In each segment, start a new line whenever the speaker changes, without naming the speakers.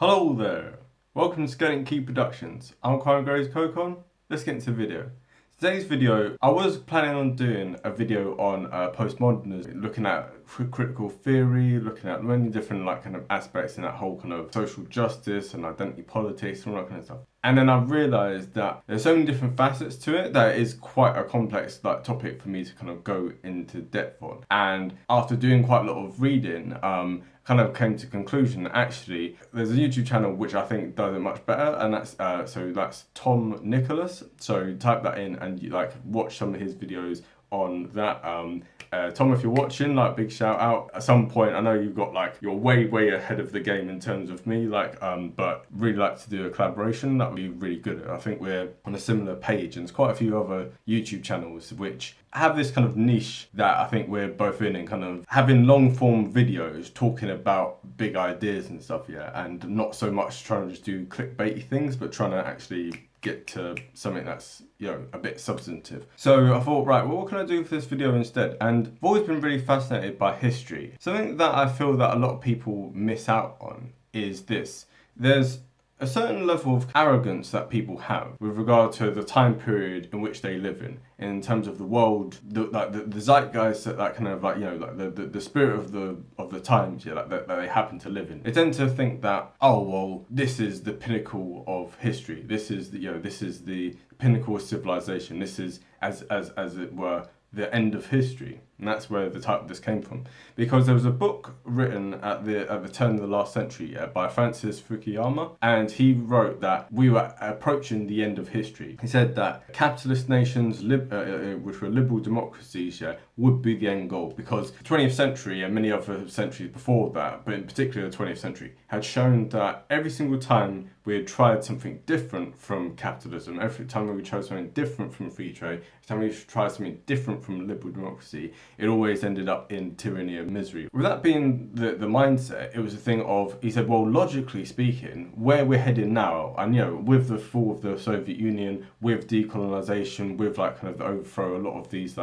Hello there! Welcome to Skeleton Key Productions. I'm Crime Grace Kokon. Let's get into the video. Today's video, I was planning on doing a video on postmodernism, looking at critical theory, looking at many different kind of aspects in that whole kind of social justice and identity politics and all that kind of stuff. And then I realised that there's so many different facets to it that it is quite a complex topic for me to kind of go into depth on. And after doing quite a lot of reading, kind of came to conclusion that actually there's a YouTube channel which I think does it much better, and that's Tom Nicholas. So type that in and you watch some of his videos on that. Tom, if you're watching, big shout out. At some point, I know you've got you're way ahead of the game in terms of me, but really like to do a collaboration. That would be really good. I think we're on a similar page, and there's quite a few other YouTube channels which have this kind of niche that I think we're both in, and kind of having long form videos talking about big ideas and stuff, and not so much trying to just do clickbaity things, but trying to actually get to something that's, a bit substantive. So I thought, right, well, what can I do for this video instead? And I've always been really fascinated by history. Something that I feel that a lot of people miss out on is this. There's a certain level of arrogance that people have with regard to the time period in which they live in terms of the world, the zeitgeist, that kind of the spirit of the times, that they happen to live in. They tend to think that, oh well, this is the pinnacle of history. This is the pinnacle of civilization. This is as it were the end of history. And that's where the type of this came from. Because there was a book written at the turn of the last century by francisfukayama, and he wrote that we were approaching the end of history. He said that capitalist nations, which were liberal democracies, would be the end goal, because the 20th century and many other centuries before that, but in particular the 20th century, had shown that every single time we had tried something different from capitalism, every time we tried something different from free trade, every time we tried something different from liberal democracy, it always ended up in tyranny and misery. With that being the mindset, it was a thing of, he said, well, logically speaking, where we're heading now, and with the fall of the Soviet Union, with decolonization, with kind of the overthrow of a lot of these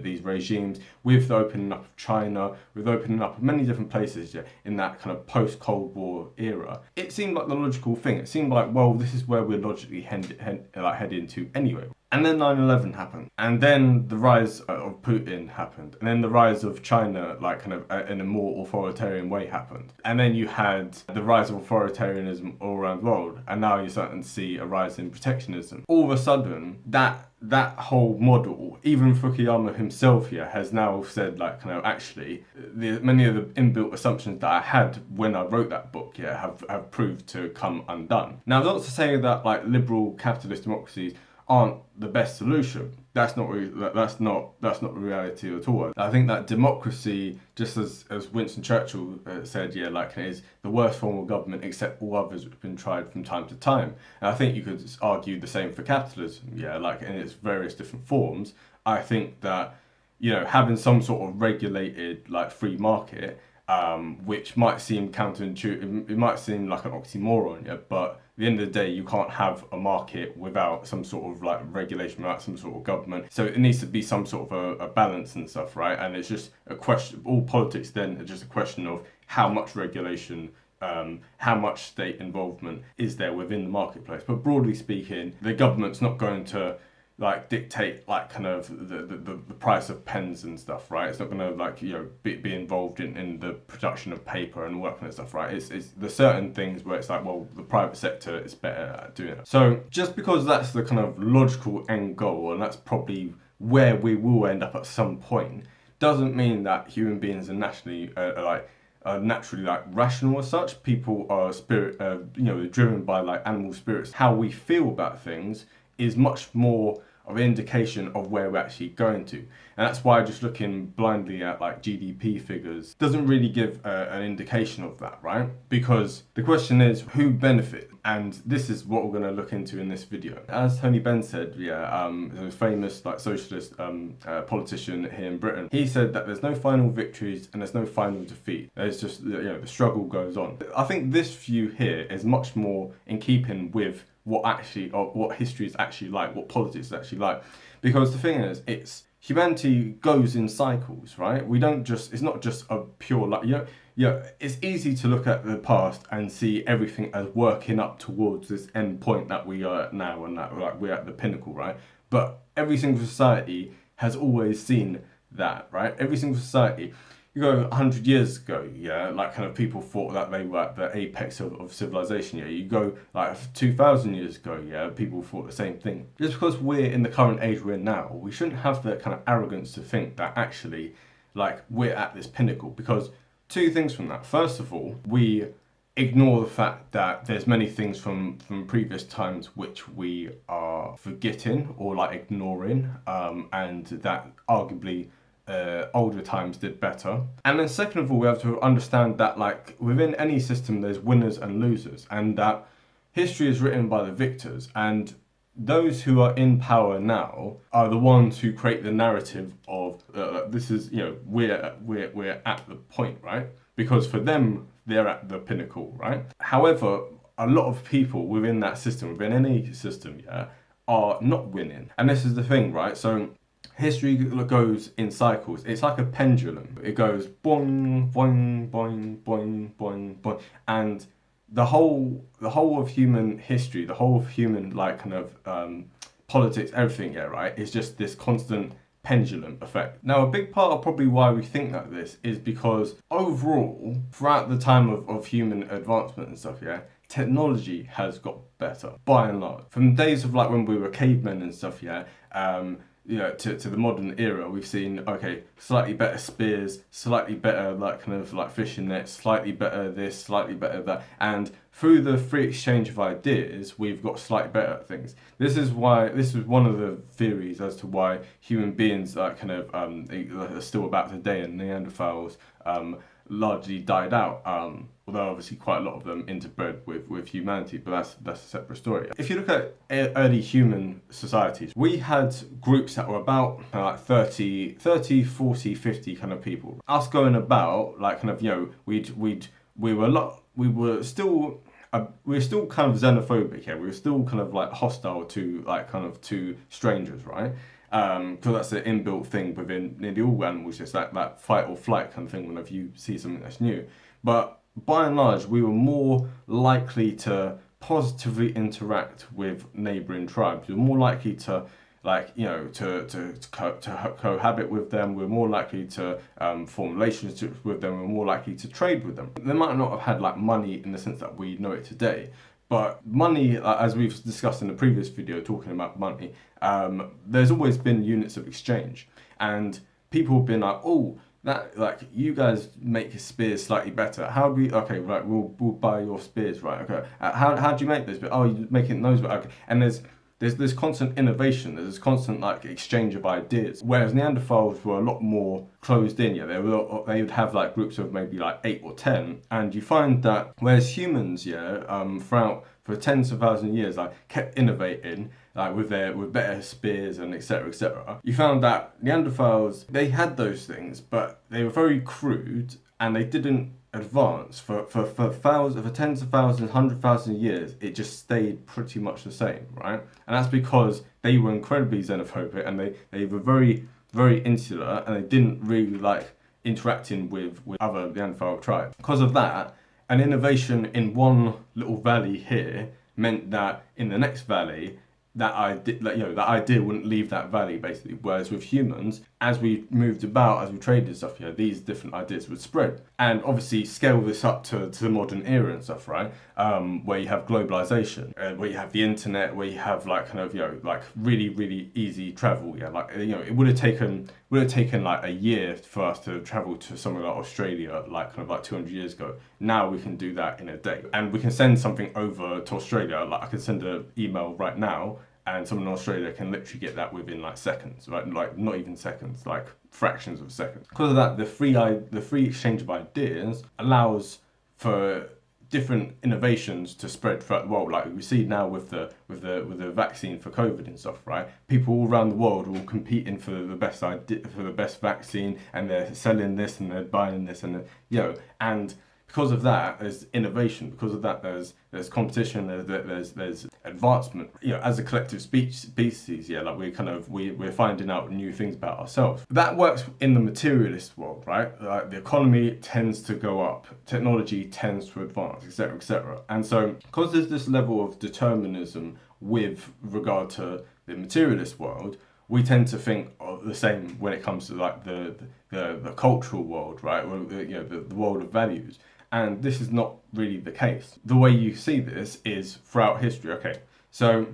these regimes, with the opening up of China, with the opening up of many different places in that kind of post-Cold War era, it seemed like the logical thing. It seemed like, well, this is where we're logically heading to anyway. And then 9/11 happened, and then the rise of Putin happened, and then the rise of China, in a more authoritarian way, happened. And then you had the rise of authoritarianism all around the world, and now you're starting to see a rise in protectionism. All of a sudden, that whole model, even Fukuyama himself has now said, actually, many of the inbuilt assumptions that I had when I wrote that book, have proved to come undone. Now, not to say that liberal capitalist democracies aren't the best solution. That's not the reality at all. I think that democracy, just as Winston Churchill said, is the worst form of government except all others which have been tried from time to time. And I think you could argue the same for capitalism, in its various different forms. I think that, having some sort of regulated free market, which might seem counterintuitive, it might seem like an oxymoron, but at the end of the day, you can't have a market without some sort of regulation, without some sort of government. So it needs to be some sort of a balance and stuff, right? And it's just a question, all politics then are just a question of how much regulation, how much state involvement is there within the marketplace. But broadly speaking, the government's not going to dictate kind of the price of pens and stuff, right? It's not going to be involved in the production of paper and all that kind of stuff, right? It's the certain things where it's well, the private sector is better at doing it. So just because that's the kind of logical end goal, and that's probably where we will end up at some point, doesn't mean that human beings are naturally rational as such. People are driven by animal spirits. How we feel about things is much more of an indication of where we're actually going to. And that's why just looking blindly at GDP figures doesn't really give an indication of that, right? Because the question is, who benefits? And this is what we're going to look into in this video. As Tony Benn said, a famous socialist politician here in Britain, he said that there's no final victories and there's no final defeat. There's just, the struggle goes on. I think this view here is much more in keeping with what history is actually like, what politics is actually like. Because the thing is, it's humanity goes in cycles, right? We don't just, it's not just a pure, like, it's easy to look at the past and see everything as working up towards this end point that we are at now, and that like we're at the pinnacle, right? But every single society has always seen that, right? Every single society. You go 100 years ago, yeah, like kind of people thought that they were at the apex of civilization, yeah. You go like 2,000 years ago, yeah, people thought the same thing. Just because we're in the current age we're in now, we shouldn't have the kind of arrogance to think that actually, like, we're at this pinnacle. Because two things from that. First of all, we ignore the fact that there's many things from previous times which we are forgetting or like ignoring, and that arguably older times did better. And then second of all, we have to understand that like within any system there's winners and losers, and that history is written by the victors, and those who are in power now are the ones who create the narrative of this is, you know, we're at the point, right? Because for them they're at the pinnacle, right? However, a lot of people within that system, within any system, yeah, are not winning. And this is the thing, right? So history goes in cycles. It's like a pendulum. It goes boing, boing, boing, boing, boing, boing. And the whole of human history, the whole of human like kind of politics, everything, yeah, right, is just this constant pendulum effect. Now, a big part of probably why we think like this is because overall, throughout the time of human advancement and stuff, yeah, technology has got better by and large. From the days of like when we were cavemen and stuff, yeah, you know, to the modern era, we've seen, okay, slightly better spears, slightly better like kind of like fishing nets, slightly better this, slightly better that, and through the free exchange of ideas, we've got slightly better things. This is one of the theories as to why human beings are kind of are still about today, and Neanderthals largely died out. Although obviously quite a lot of them interbred with humanity, but that's a separate story. If you look at early human societies, we had groups that were about like 30, 40, 50 kind of people. Us going about like kind of, you know, we were still kind of xenophobic, yeah. We were still kind of like hostile to like kind of to strangers, right? Because that's an inbuilt thing within nearly all animals, just that fight or flight kind of thing whenever you see something that's new. But by and large, we were more likely to positively interact with neighbouring tribes. We were more likely to, like, you know, to cohabit with them. We're more likely to form relationships with them. We're more likely to trade with them. They might not have had like money in the sense that we know it today, but money, as we've discussed in the previous video talking about money, there's always been units of exchange, and people have been like, oh, that, like, you guys make your spears slightly better. How do we? Okay, right, we'll buy your spears, right? Okay, how do you make this? But oh, you make it those, okay. And there's constant innovation. There's constant like exchange of ideas. Whereas Neanderthals were a lot more closed in. Yeah, they would have like groups of maybe like 8 or 10, and you find that whereas humans, yeah, throughout for tens of thousands of years, like kept innovating, like with better spears and etc. etc. You found that Neanderthals, they had those things, but they were very crude and they didn't advance for tens of thousands, 100,000 years. It just stayed pretty much the same, right? And that's because they were incredibly xenophobic, and they were very, very insular, and they didn't really like interacting with other Neanderthal tribes. Because of that, an innovation in one little valley here meant that in the next valley, that idea wouldn't leave that valley, basically. Whereas with humans, as we moved about, as we traded and stuff, you know, these different ideas would spread. And obviously scale this up to the modern era and stuff, right? Where you have globalization, where you have the internet, where you have like kind of, you know, like really, really easy travel. Yeah, like, you know, it would have taken like a year for us to travel to somewhere like Australia, like kind of like 200 years ago. Now we can do that in a day, and we can send something over to Australia. Like I can send an email right now, and someone in Australia can literally get that within like seconds, right? Like not even seconds, like fractions of seconds. Because of that, the free exchange of ideas allows for different innovations to spread throughout the world. Like we see now with the vaccine for COVID and stuff, right? People all around the world are all competing for the best idea, for the best vaccine, and they're selling this and they're buying this, and you know, and because of that, there's innovation. Because of that, there's competition. There's advancement. As a collective species, like we're finding out new things about ourselves. That works in the materialist world, right? Like the economy tends to go up, technology tends to advance, etc., etc. And so, because there's this level of determinism with regard to the materialist world, we tend to think of the same when it comes to like the cultural world, right? Or, the world of values. And this is not really the case. The way you see this is throughout history. Okay, so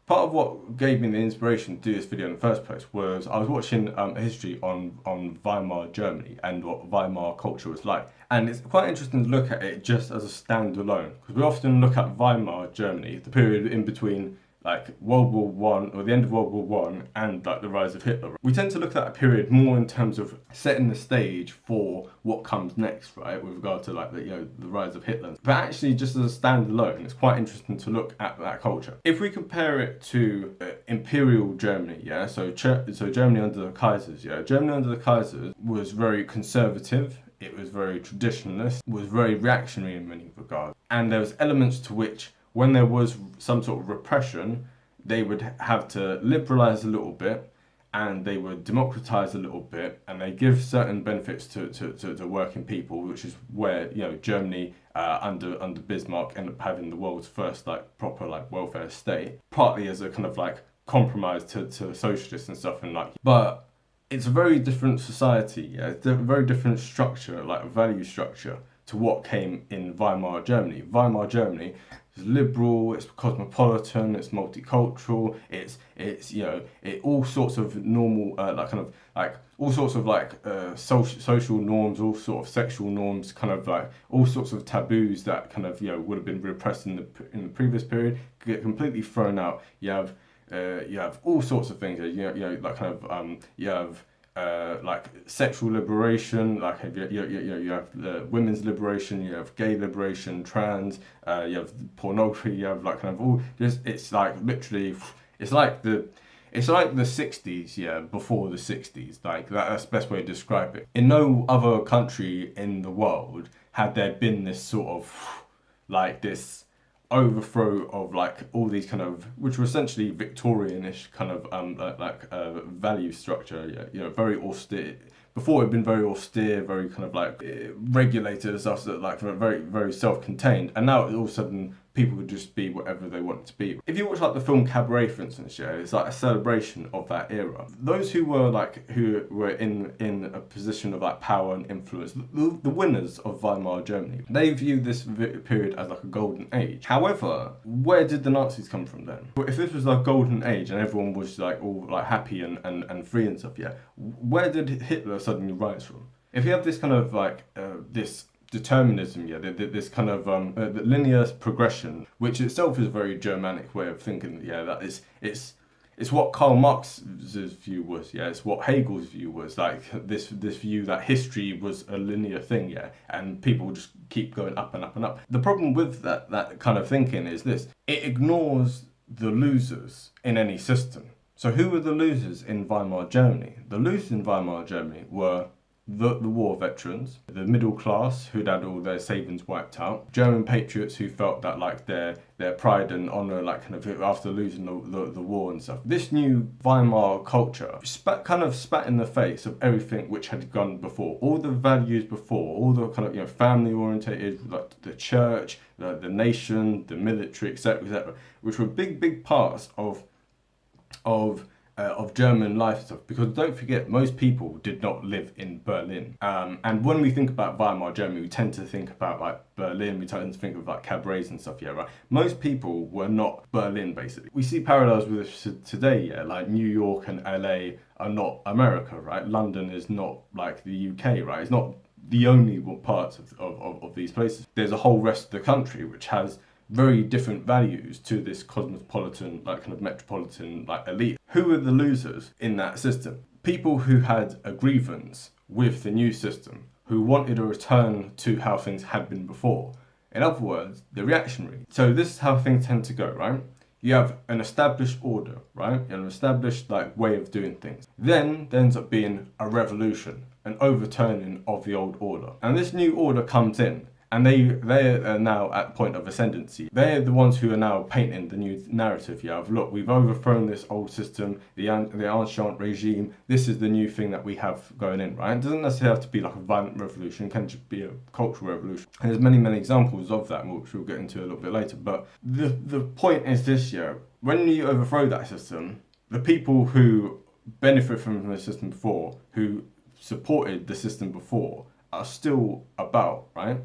part of what gave me the inspiration to do this video in the first place was I was watching a history on Weimar Germany and what Weimar culture was like. And it's quite interesting to look at it just as a standalone, because we often look at Weimar Germany, the period in between like World War One, or the end of World War One, and like the rise of Hitler. We tend to look at that period more in terms of setting the stage for what comes next, right? With regard to like the rise of Hitler. But actually, just as a standalone, it's quite interesting to look at that culture. If we compare it to Imperial Germany, so Germany under the Kaisers, Germany under the Kaisers was very conservative. It was very traditionalist. Was very reactionary in many regards, and there was elements to which, when there was some sort of repression, they would have to liberalize a little bit, and they would democratize a little bit, and they give certain benefits to working people, which is where Germany under Bismarck ended up having the world's first like proper like welfare state, partly as a kind of like compromise to socialists and stuff, and like, but it's a very different society, it's a very different structure, like a value structure, to what came in Weimar Germany. Weimar Germany is liberal, it's cosmopolitan, it's multicultural, it's all sorts of normal all sorts of like social norms, all sort of sexual norms, kind of like all sorts of taboos that kind of would have been repressed in the previous period get completely thrown out. You have all sorts of things. You have like sexual liberation, like you have women's liberation, you have gay liberation, trans, you have pornography, you have like kind of all just, it's like literally, it's like the 60s, before the 60s, like that's the best way to describe it. In no other country in the world had there been this sort of like this overthrow of like all these kind of, which were essentially Victorianish kind of value structure, very austere. Before it had been very austere, very kind of like regulated and stuff, so like very, very self-contained, and now all of a sudden people could just be whatever they wanted to be. If you watch like the film Cabaret, for instance, it's like a celebration of that era. Those who were in a position of like power and influence, the winners of Weimar Germany, they view this period as like a golden age. However, where did the Nazis come from then? If this was like golden age and everyone was like all like happy and free and stuff, where did Hitler suddenly rise from? If you have this kind of like this determinism, this kind of linear progression, which itself is a very Germanic way of thinking. That is, it's what Karl Marx's view was. It's what Hegel's view was. Like this view that history was a linear thing. And people just keep going up and up and up. The problem with that kind of thinking is this: it ignores the losers in any system. So who were the losers in Weimar Germany? The losers in Weimar Germany were the war veterans, the middle class who'd had all their savings wiped out, German patriots who felt that like their pride and honour, like kind of after losing the war and stuff. This new Weimar culture spat in the face of everything which had gone before, all the values before, all the kind of family orientated, like the church, the nation, the military, etc., which were big parts of German life and stuff, because don't forget, most people did not live in Berlin. And when we think about Weimar Germany, we tend to think about like Berlin, we tend to think of like cabarets and stuff, right? Most people were not Berlin, basically. We see parallels with this today, like New York and LA are not America, right? London is not like the UK, right? It's not the only part of these places. There's a whole rest of the country which has very different values to this cosmopolitan, like kind of metropolitan, like elite. Who were the losers in that system? People who had a grievance with the new system, who wanted a return to how things had been before. In other words, the reactionary. So this is how things tend to go, right? You have an established order, right? An established like way of doing things. Then there ends up being a revolution, an overturning of the old order. And this new order comes in, And they are now at the point of ascendancy. They're the ones who are now painting the new narrative. Yeah, of look, we've overthrown this old system, the ancient regime. This is the new thing that we have going in, right? It doesn't necessarily have to be like a violent revolution. It can just be a cultural revolution. And there's many examples of that, which we'll get into a little bit later. But the point is this, yeah, when you overthrow that system, the people who benefit from the system before, who supported the system before, are still about, right?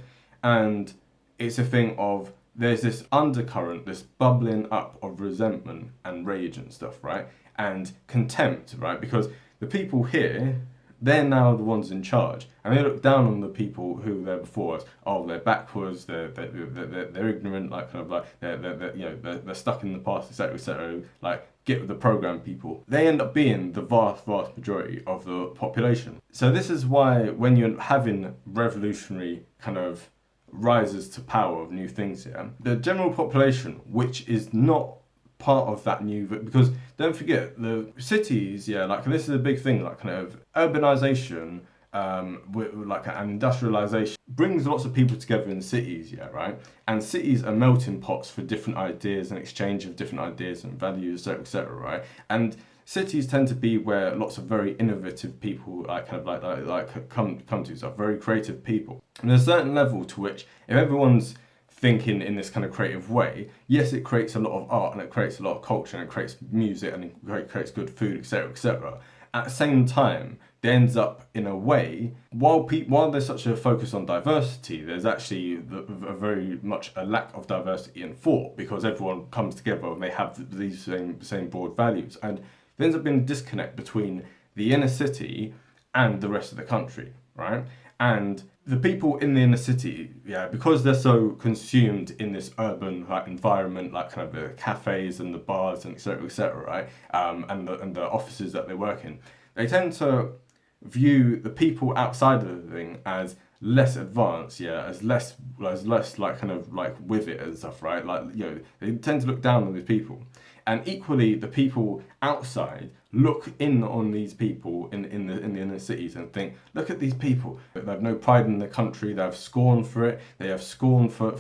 And it's a thing of, there's this undercurrent, this bubbling up of resentment and rage and stuff, right? And contempt, right? Because the people here, they're now the ones in charge, and they look down on the people who were there before us. Oh, they're backwards, they're ignorant, like kind of like they're stuck in the past, etc., etc. Like, get with the program, people. They end up being the vast majority of the population. So this is why when you're having revolutionary kind of rises to power of new things here, the general population, which is not part of that new, because don't forget the cities, yeah, like this is a big thing, like kind of urbanization, with like an industrialization brings lots of people together in cities, yeah, right? And cities are melting pots for different ideas and exchange of different ideas and values, etc., right? And cities tend to be where lots of very innovative people like kind of like come to, so very creative people. And there's a certain level to which, if everyone's thinking in this kind of creative way, yes, it creates a lot of art and it creates a lot of culture and it creates music and it creates good food, etc., etc. At the same time, it ends up in a way, while there's such a focus on diversity, there's actually a very much a lack of diversity in thought, because everyone comes together and they have these same broad values, and there ends up being a disconnect between the inner city and the rest of the country, right? And the people in the inner city, yeah, because they're so consumed in this urban like environment, like kind of the cafes and the bars and etc., right, and the offices that they work in, they tend to view the people outside of the thing as less advanced, yeah, as less like kind of like with it and stuff, right? Like, you know, they tend to look down on these people. And equally, the people outside look in on these people in the inner cities and think, look at these people. They have no pride in the country. They have scorn for it. They have scorn for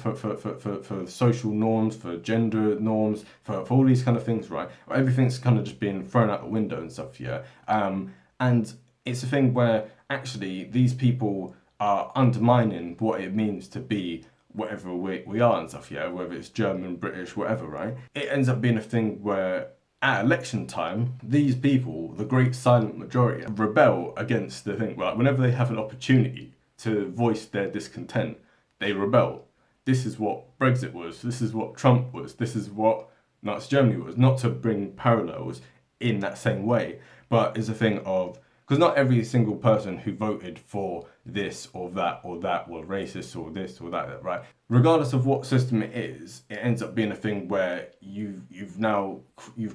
social norms, for gender norms, for all these kind of things, right? Everything's kind of just being thrown out the window and stuff, yeah. And it's a thing where actually these people are undermining what it means to be whatever we are and stuff, yeah, whether it's German, British, whatever, right? It ends up being a thing where at election time, these people, the great silent majority, rebel against the thing. Like, whenever they have an opportunity to voice their discontent, they rebel. This is what Brexit was, this is what Trump was, this is what Nazi Germany was. Not to bring parallels in that same way, but it's a thing of, because not every single person who voted for this or that were racist or this or that, right? Regardless of what system it is, it ends up being a thing where you've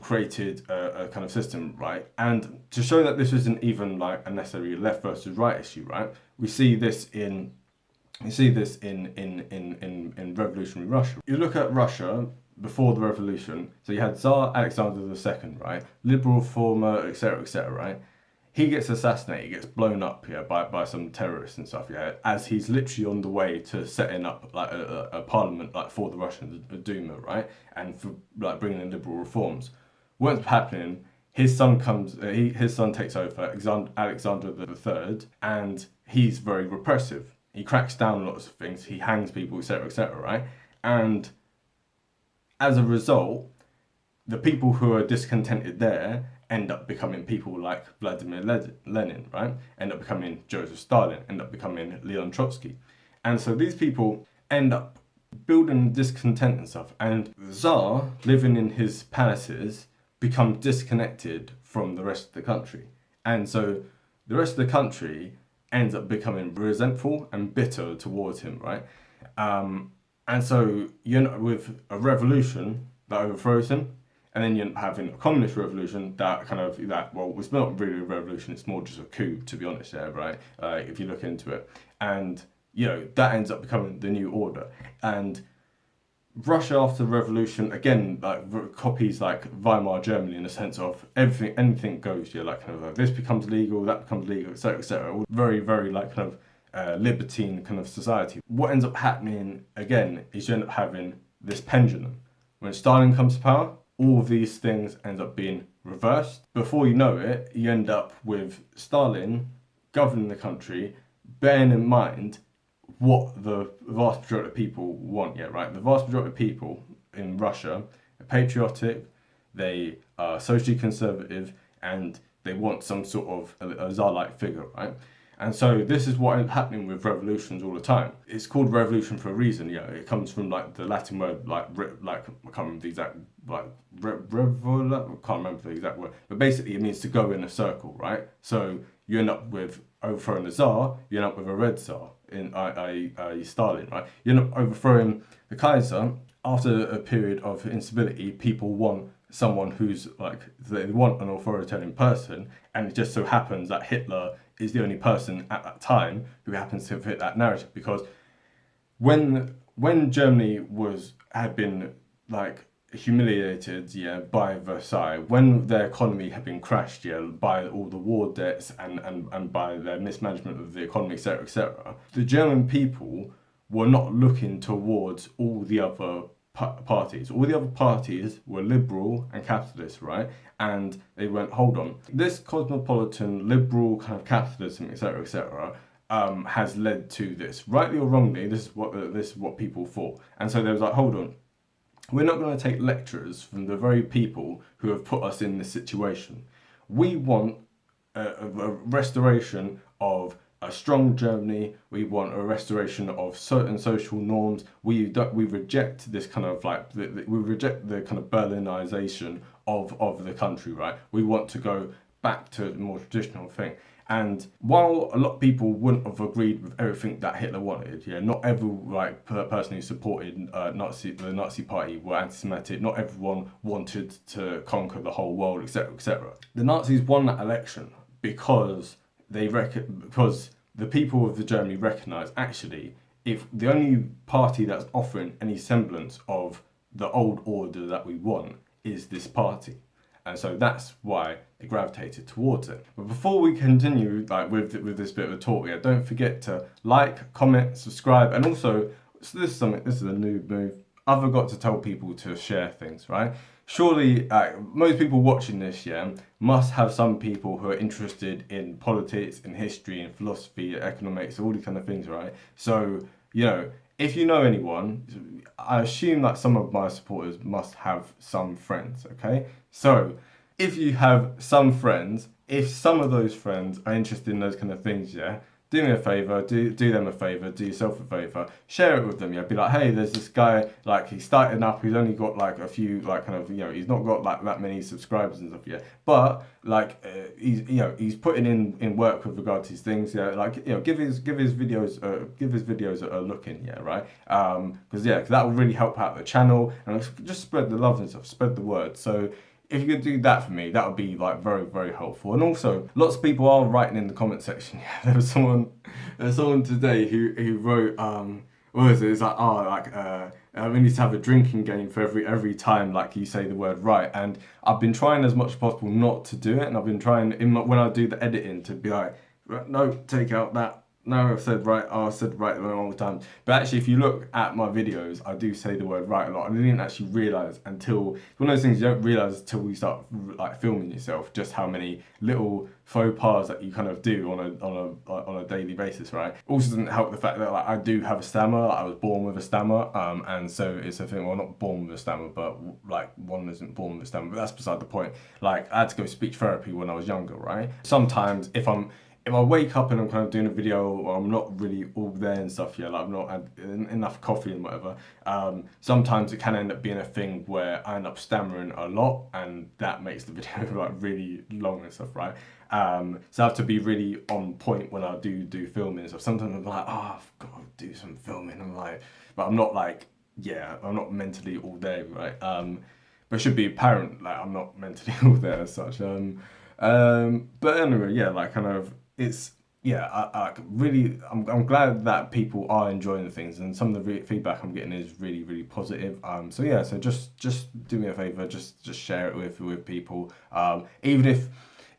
created a kind of system, right? And to show that this isn't even like a necessarily left versus right issue, right? We see this in revolutionary Russia. You look at Russia before the revolution, so you had Tsar Alexander II, right? Liberal reformer, etc., right? He gets assassinated, he gets blown up, yeah, by some terrorists and stuff, yeah, as he's literally on the way to setting up like a parliament like for the Russians, a Duma, right, and for like bringing in liberal reforms. What's happening? His son takes over, Alexander III, and he's very repressive. He cracks down on lots of things. He hangs people, etc., right, and as a result, the people who are discontented there end up becoming people like Vladimir Lenin, right? End up becoming Joseph Stalin, end up becoming Leon Trotsky. And so these people end up building discontent and stuff. And the Tsar, living in his palaces, becomes disconnected from the rest of the country. And so the rest of the country ends up becoming resentful and bitter towards him, right? And so you end up with a revolution that overthrows him, and then you end up having a communist revolution well, it's not really a revolution, it's more just a coup, to be honest, yeah, right? If you look into it. And, you know, that ends up becoming the new order. And Russia after the revolution, again, like copies like Weimar Germany in the sense of anything goes, yeah, like kind of like this becomes legal, that becomes legal, etc., etc. Very, very like kind of libertine kind of society. What ends up happening again is you end up having this pendulum. When Stalin comes to power, all of these things end up being reversed. Before you know it, you end up with Stalin governing the country, bearing in mind what the vast majority of people want, yeah, right? The vast majority of people in Russia are patriotic, they are socially conservative, and they want some sort of a czar-like figure, right? And so this is what is happening with revolutions all the time. It's called revolution for a reason. Yeah, it comes from like the Latin word like I can't remember the exact I can't remember the exact word, but basically it means to go in a circle, right? So you end up with overthrowing the Tsar, you end up with a red Tsar in Stalin, right? You end up overthrowing the Kaiser. After a period of instability, people want someone who's like, they want an authoritarian person, and it just so happens that Hitler is the only person at that time who happens to fit that narrative. Because when Germany had been like humiliated, yeah, by Versailles, when their economy had been crashed, yeah, by all the war debts and by their mismanagement of the economy, etc., the German people were not looking towards all the other parties. All the other parties were liberal and capitalist, right? And they went, hold on, this cosmopolitan liberal kind of capitalism, etc., has led to this, rightly or wrongly. This is what people thought, and so they was like, hold on, we're not going to take lectures from the very people who have put us in this situation. We want a restoration of a strong Germany. We want a restoration of certain social norms. We reject this kind of like we reject the kind of Berlinization of the country, right? We want to go back to the more traditional thing. And while a lot of people wouldn't have agreed with everything that Hitler wanted, yeah, not every like person who supported the Nazi Party were anti-Semitic. Not everyone wanted to conquer the whole world, etc., etc. The Nazis won that election because because the people of the Germany recognised, actually, if the only party that's offering any semblance of the old order that we want is this party. And so that's why they gravitated towards it. But before we continue like with this bit of a talk, yeah, don't forget to like, comment, subscribe, and also, so this is a new move. I forgot to tell people to share things, right? Surely, most people watching this, yeah, must have some people who are interested in politics, in history, in philosophy, economics, all these kind of things, right? So, you know, if you know anyone, I assume that some of my supporters must have some friends, okay? So, if you have some friends, if some of those friends are interested in those kind of things, yeah, do me a favour, do them a favour, do yourself a favour, share it with them, yeah, be like, hey, there's this guy, like, he's starting up, he's only got, like, a few, like, kind of, you know, he's not got, like, that many subscribers and stuff yet, but, like, he's putting in work with regard to these things, yeah, like, you know, give his videos a look in, yeah, right, because, yeah, that will really help out the channel, and just spread the love and stuff, spread the word. So if you could do that for me, that would be like very, very helpful. And also, lots of people are writing in the comment section. Yeah, there was someone today who wrote, what was it? It's like, we need to have a drinking game for every time like you say the word right. And I've been trying as much as possible not to do it, and I've been trying when I do the editing to be like, no, take out that. No, I said right the wrong time. But actually, if you look at my videos, I do say the word right a lot. And I didn't actually realise until, it's one of those things you don't realise until you start like filming yourself, just how many little faux pas that you kind of do on a daily basis, right? Also doesn't help the fact that like I do have a stammer. Like, I was born with a stammer, and so it's a thing. Well, not born with a stammer, but like one isn't born with a stammer. But that's beside the point. Like, I had to go speech therapy when I was younger, right? Sometimes if I wake up and I'm kind of doing a video or I'm not really all there and stuff, yeah, like I've not had enough coffee and whatever, sometimes it can end up being a thing where I end up stammering a lot, and that makes the video like really long and stuff, right? So I have to be really on point when I do filming and stuff. Sometimes I'm like, oh, I've got to do some filming. I'm like, but I'm not like, yeah, I'm not mentally all there, right? But it should be apparent, like I'm not mentally all there as such. But anyway, yeah, like kind of, it's, yeah, I'm glad that people are enjoying the things, and some of the feedback I'm getting is really, really positive. So yeah, so just do me a favor, just share it with people. Even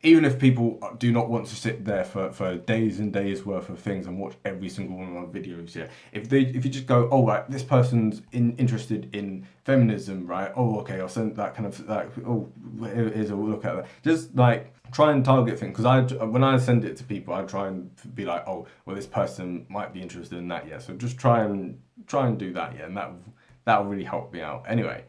even if people do not want to sit there for days and days worth of things and watch every single one of my videos, yeah. If you just go, oh right, this person's interested in feminism, right? Oh okay, I'll send that kind of like, oh here's a look at that. Just like try and target things, because when I send it to people, I try and be like, oh well, this person might be interested in that, yeah. So just try and do that, yeah, and that'll really help me out. Anyway,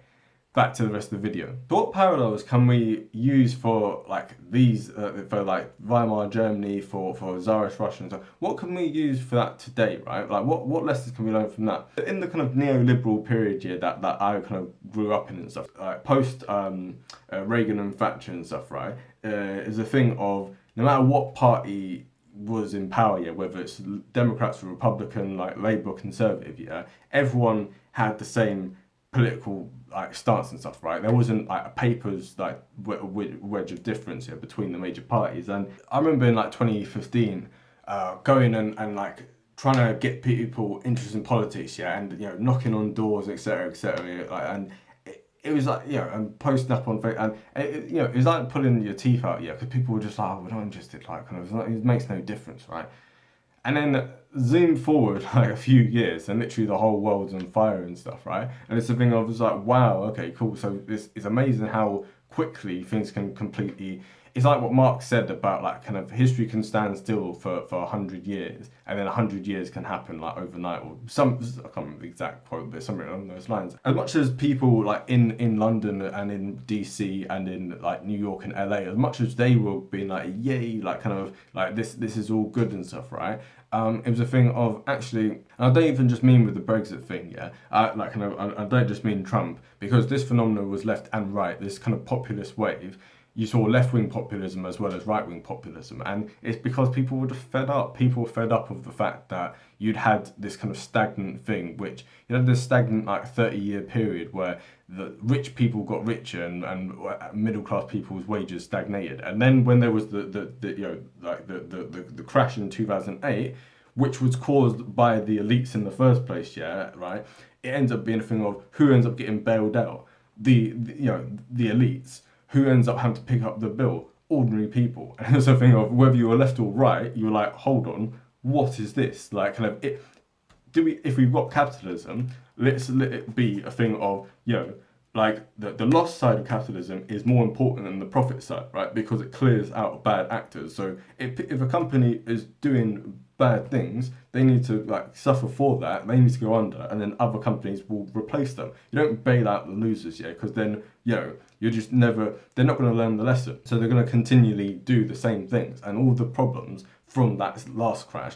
back to the rest of the video. So what parallels can we use for like these, for like Weimar Germany, for tsaristrussia and stuff? What can we use for that today, right? Like what lessons can we learn from that? In the kind of neoliberal period, yeah, that I kind of grew up in and stuff, like post Reagan and Thatcher and stuff, right, is a thing of no matter what party was in power, yeah, whether it's Democrats or Republican, like Labour, Conservative, yeah, everyone had the same political like stance and stuff, right? There wasn't like a papers like wedge of difference here between the major parties. And I remember in like 2015 going and like trying to get people interested in politics, yeah, and you know, knocking on doors, etc., etc., like, and it was like, you know, and posting up on Facebook, and you know, it was like pulling your teeth out, yeah, because people were just like, oh, we're not interested, like, kind of, it makes no difference, right? And then zoom forward like a few years, and literally the whole world's on fire and stuff, right? And it's a thing of, it's like, wow, okay, cool. So it's amazing how quickly things can completely. It's like what Marx said about like kind of history can stand still for 100 years, and then 100 years can happen like overnight, or some, I can't remember the exact quote, but something along those lines. As much as people like in London and in DC and in like New York and LA, as much as they were being like, yay, like kind of like this is all good and stuff, right? It was a thing of actually, and I don't even just mean with the Brexit thing, yeah. Like kind of, I don't just mean Trump, because this phenomenon was left and right. This kind of populist wave. You saw left-wing populism as well as right-wing populism, and it's because people were just fed up. People were fed up of the fact that you'd had this kind of stagnant thing, which, you know, this stagnant like 30-year period where the rich people got richer and middle-class people's wages stagnated. And then when there was the you know, like the crash in 2008, which was caused by the elites in the first place, yeah, right? It ends up being a thing of who ends up getting bailed out, the you know, the elites. Who ends up having to pick up the bill? Ordinary people. And it's a thing of whether you were left or right, you're like, hold on, what is this? Like, kind of, if we've got capitalism, let it be a thing of, you know, like the loss side of capitalism is more important than the profit side, right? Because it clears out bad actors. So if a company is doing bad things, they need to like suffer for that. They need to go under, and then other companies will replace them. You don't bail out the losers, yeah, because then, you know, you're just never. They're not going to learn the lesson, so they're going to continually do the same things, and all the problems from that last crash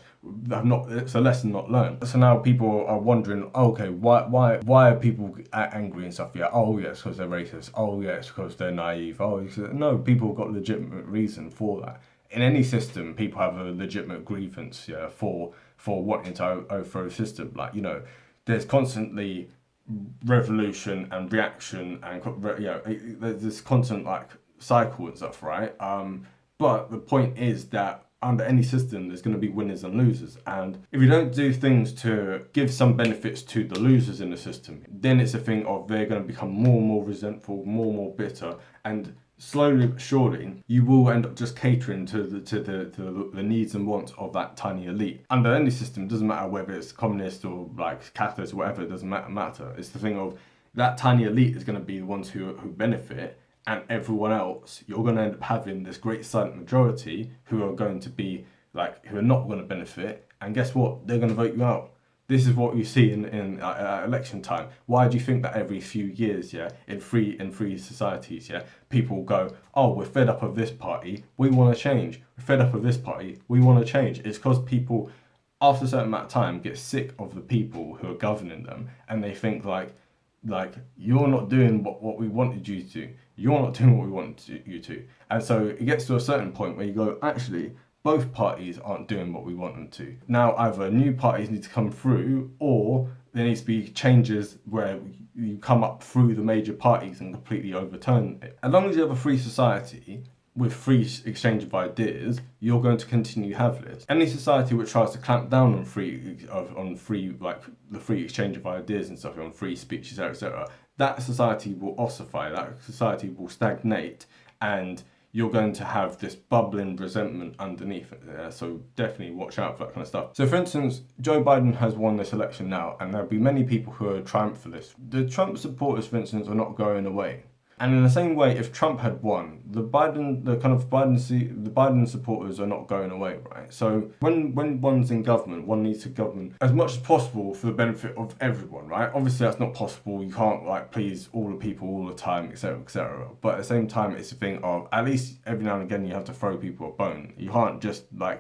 have not. It's a lesson not learned. So now people are wondering, okay, why are people angry and stuff? Yeah, oh yeah, it's because they're racist. Oh yeah, it's because they're naive. Oh no, people have got legitimate reason for that. In any system, people have a legitimate grievance, yeah, for wanting to overthrow a system. Like, you know, there's constantly revolution and reaction, and you know, there's this constant like cycle and stuff, right? But the point is that under any system, there's going to be winners and losers, and if you don't do things to give some benefits to the losers in the system, then it's a thing of they're going to become more and more resentful, more and more bitter, and slowly but surely, you will end up just catering to the needs and wants of that tiny elite. Under any system, doesn't matter whether it's communist or like capitalist or whatever, it doesn't matter. It's the thing of that tiny elite is going to be the ones who benefit, and everyone else, you're going to end up having this great silent majority who are going to be like, who are not going to benefit, and guess what? They're going to vote you out. This is what you see in election time. Why do you think that every few years, yeah, in free societies, yeah, people go, oh, we're fed up of this party, we want to change. We're fed up of this party, we want to change. It's because people, after a certain amount of time, get sick of the people who are governing them, and they think like you're not doing what we wanted you to. You're not doing what we wanted you to. And so it gets to a certain point where you go, actually, both parties aren't doing what we want them to. Now, either new parties need to come through, or there needs to be changes where you come up through the major parties and completely overturn it. As long as you have a free society with free exchange of ideas, you're going to continue to have this. Any society which tries to clamp down on free like the free exchange of ideas and stuff, on free speech, etc., that society will ossify. That society will stagnate, and you're going to have this bubbling resentment underneath it. So definitely watch out for that kind of stuff. So for instance, Joe Biden has won this election now, and there'll be many people who are triumphalists. The Trump supporters, for instance, are not going away. And in the same way, if Trump had won, the Biden supporters are not going away, right? So when one's in government, one needs to govern as much as possible for the benefit of everyone, right? Obviously, that's not possible. You can't like please all the people all the time, etc., etc. But at the same time, it's a thing of at least every now and again you have to throw people a bone. You can't just be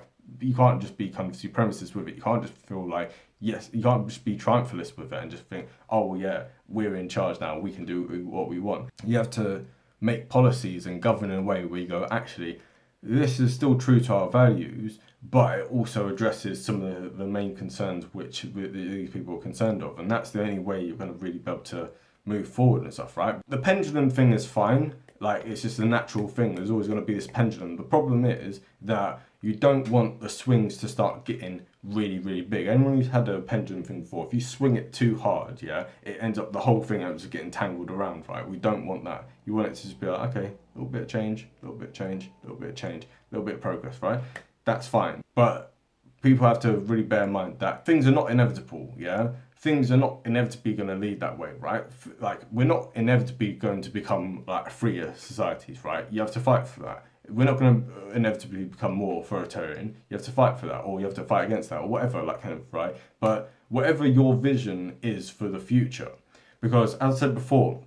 kind of supremacist with it. You can't just feel like, yes, you can't just be triumphalist with it and just think, oh yeah, we're in charge now, we can do what we want. You have to make policies and govern in a way where you go, actually, this is still true to our values, but it also addresses some of the main concerns which these people are concerned of. And that's the only way you're going to really be able to move forward and stuff, right? The pendulum thing is fine. Like, it's just a natural thing. There's always going to be this pendulum. The problem is that you don't want the swings to start getting really, really big. Anyone who's had a pendulum thing before, if you swing it too hard, yeah, it ends up, the whole thing ends up getting tangled around, right? We don't want that. You want it to just be like, okay, a little bit of change, a little bit of change, a little bit of change, a little bit of progress, right? That's fine. But people have to really bear in mind that things are not inevitable, yeah? Things are not inevitably going to lead that way, right? Like, we're not inevitably going to become like freer societies, right? You have to fight for that. We're not going to inevitably become more authoritarian. You have to fight for that, or you have to fight against that, or whatever, like kind of, right? But whatever your vision is for the future, because as I said before,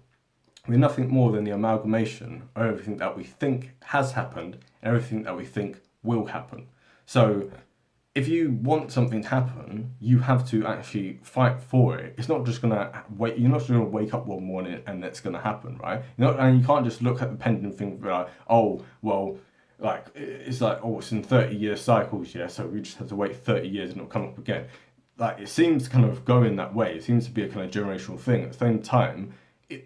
we're nothing more than the amalgamation of everything that we think has happened and everything that we think will happen. So if you want something to happen, you have to actually fight for it. It's not just gonna wait. You're not just gonna wake up one morning and it's gonna happen, right? And you can't just look at the pendulum thing and be like, oh well, like it's like, oh, it's in 30-year cycles, yeah. So we just have to wait 30 years and it'll come up again. Like, it seems to kind of go in that way. It seems to be a kind of generational thing. At the same time,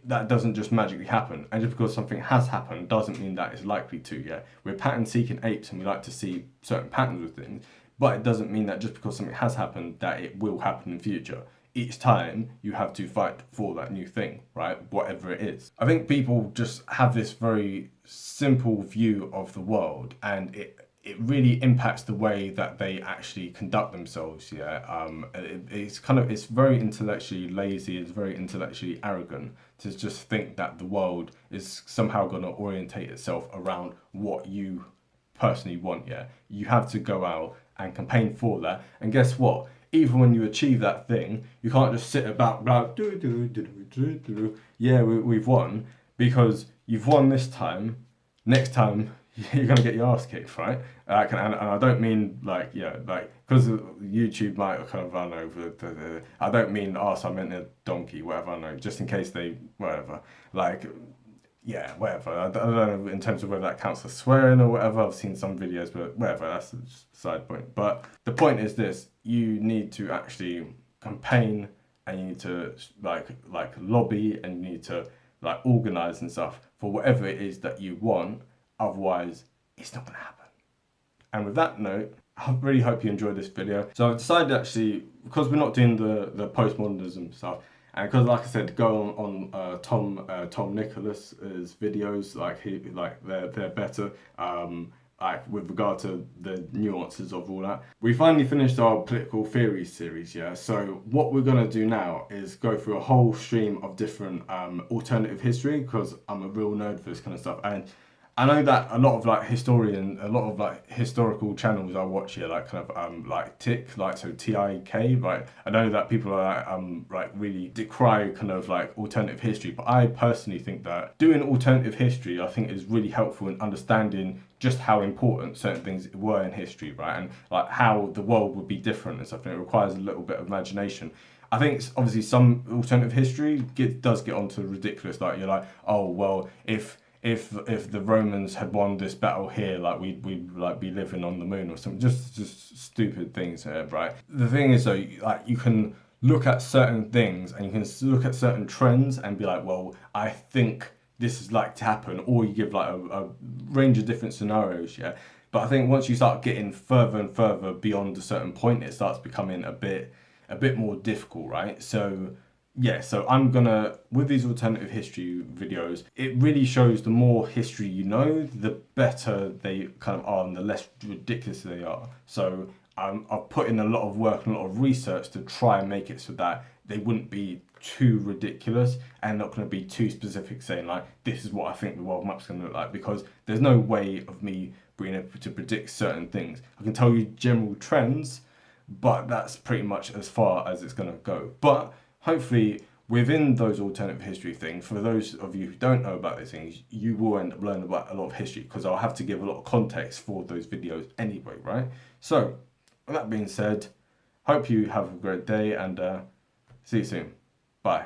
that doesn't just magically happen. And just because something has happened doesn't mean that it's likely to. Yeah, we're pattern-seeking apes, and we like to see certain patterns with things. But it doesn't mean that just because something has happened that it will happen in the future. Each time you have to fight for that new thing, right? Whatever it is. I think people just have this very simple view of the world, and it really impacts the way that they actually conduct themselves. Yeah, it's very intellectually lazy. It's very intellectually arrogant to just think that the world is somehow going to orientate itself around what you personally want. Yeah, you have to go out and campaign for that. And guess what? Even when you achieve that thing, you can't just sit about like, yeah, we've won, because you've won this time. Next time, you're going to get your ass kicked, right? And I don't mean like, yeah, like, because YouTube might kind of, I don't know, I don't mean arse, I meant a donkey, whatever, I don't know, just in case they, whatever, like, yeah, whatever. I don't know in terms of whether that counts as swearing or whatever. I've seen some videos, but whatever, that's a side point. But the point is this: you need to actually campaign, and you need to like lobby, and you need to like organize and stuff for whatever it is that you want. Otherwise, it's not gonna happen. And with that note, I really hope you enjoyed this video. So I've decided actually, because we're not doing the postmodernism stuff, and because, like I said, go on Tom Nicholas's videos, they're better. Like with regard to the nuances of all that. We finally finished our political theory series, yeah. So what we're gonna do now is go through a whole stream of different alternative history, because I'm a real nerd for this kind of stuff. And I know that a lot of historical channels I watch here, like kind of like TIK, like so TIK, right? I know that people are like really decry kind of like alternative history, but I personally think that doing alternative history, I think, is really helpful in understanding just how important certain things were in history, right? And like how the world would be different and stuff. And it requires a little bit of imagination. I think it's obviously some alternative history does get onto ridiculous, like you're like, oh well, if the Romans had won this battle here, like we'd like be living on the moon or something, just stupid things, right? The thing is though, like you can look at certain things and you can look at certain trends and be like, well, I think this is like to happen, or you give like a range of different scenarios, yeah. But I think once you start getting further and further beyond a certain point, it starts becoming a bit more difficult, right? So yeah, so I'm gonna, with these alternative history videos, it really shows the more history you know, the better they kind of are and the less ridiculous they are. So I've put in a lot of work and a lot of research to try and make it so that they wouldn't be too ridiculous and not going to be too specific, saying like, this is what I think the world map's going to look like, because there's no way of me being able to predict certain things. I can tell you general trends, but that's pretty much as far as it's going to go. But hopefully within those alternative history things, for those of you who don't know about these things, you will end up learning about a lot of history, because I'll have to give a lot of context for those videos anyway, right? So with that being said, hope you have a great day, and see you soon. Bye.